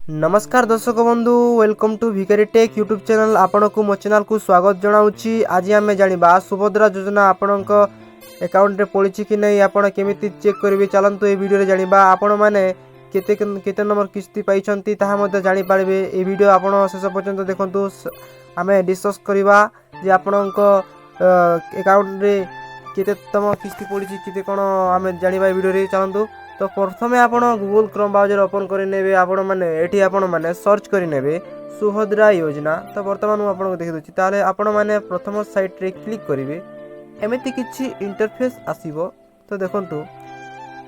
नमस्कार दर्शक बंधु वेलकम टू भिकारी टेक यूट्यूब चैनल आपण को मो चैनल को स्वागत जनाऊँगी। आज आम जाना सुभद्रा योजना आपण अकाउंट रे पड़ी कि नहीं आपण केमी चेक करेंगे चलतु ये वीडियो जाना आपण मैंने केते नंबर किस्ती पाई जापारे। ये वीडियो आप शेष पर्यंत देखु आम डिस्कस करवा जे आपण अकाउंट रे केतेतम किस्ती पड़ी केते कौन आम जाना वीडियो चलतु। तो प्रथम आपण गूगल क्रोम ब्राउजर ओपन करेंगे आपण मैंने ये आपण मैंने सर्च करेंगे सुभद्रा योजना। तो बर्तमान मुझे आपको देखी दूसरी ताले आपण मैंने प्रथम साइट रे क्लिक करेंगे एमती किसी इंटरफेस आसीबो। तो देखंतु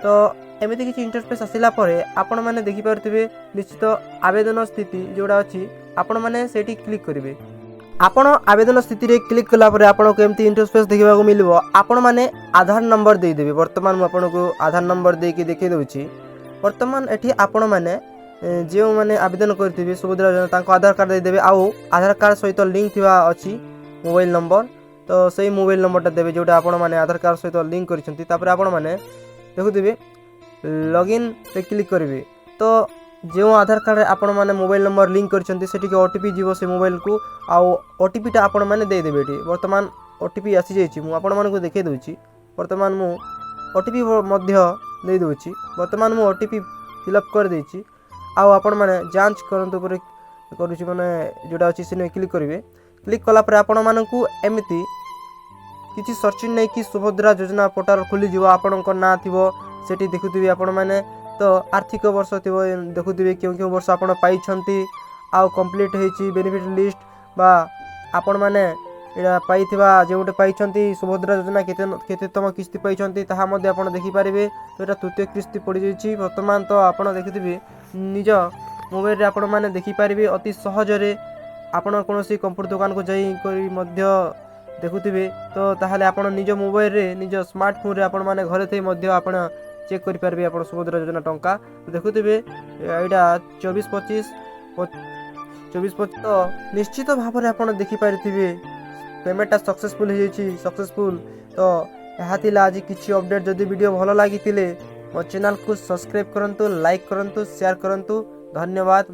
तो एमती किसी इंटरफेस आसिला परे आपण मैंने देखि पारथिबे निश्चित आवेदन स्थिति जोड़ा अछि आपण मैंने सेठी क्लिक करेंगे। आपण आवेदन स्थिति रे क्लिक कला परे आपण को एमती इंटरफेस देखा मिलबो। आपण माने आधार नंबर दे देबे। वर्तमान मु आपण को आधार नंबर दे के देखै दउछि। वर्तमान एठी आपण माने जे माने आवेदन करथिबे सुभद्रा योजना तांको आधार कार्ड दे देबे। आउ आधार कार्ड सहित लिंक थिबा अछि मोबाइल नंबर। तो सही मोबाइल नंबरटा देबे जोटा आपण माने आधार कार्ड सहित लिंक करिसंती। तापर आपण माने देखुथिबे लॉगिन पे क्लिक करिवे। तो जो आधार कार्ड आपण माने मोबाइल नंबर लिंक करछंती सेठी के ओटीपी जीवो से मोबाइल को आउ ओटीपी टा आपण माने दे देबे। वर्तमान ओटीपी आसी जाइछि मु आपण माने को देखै दउछि। वर्तमान मु ओटीपी मध्य दे दउछि। वर्तमान मु ओटीपी फिलअप कर देछि। आउ आपण माने जांच करंतु पर करूछि माने जोडा अछि सिने क्लिक करिवे। क्लिक कला पर आपण माने को एमिति किछि सर्चिंग नै कि सुभद्रा योजना पोर्टल खुली जीवो। आपण को ना थिबो सेठी देखुथिबे आपण माने। तो आर्थिक वर्ष थी देखुवे क्यों क्यों वर्ष आप पाई आउ कंप्लीट होती बेनिफिट लिस्ट बा आपण मैंने पाई जो पाई सुभद्रा योजना केतेतम किस्ती पाई आप देखिपारे। तो यहाँ तृतीय किस्ती पड़ जाइए वर्तमान। तो आप देखिए निज मोबाइल आपण मैंने देखिपारे अति सहजरे आपण कौन कंप्यूटर दुकान को जाई देखुवे। तो ताहले आप निज मोबाइल रे निज स्मार्टफोन रे आपण मैंने घरे थी चेक करेंगे आप सुभद्रा योजना टंका। तो देखुवे यहाँ 24-25 तो निश्चित भाव में आप देखिपारे पेमेंटा सक्सेसफुल सक्सेसफुल। तो यह आज किसी अपडेट जदि वीडियो भल लगी मो चैनल को सब्सक्राइब करंतु, लाइक करंतु, शेयर करंतु। धन्यवाद।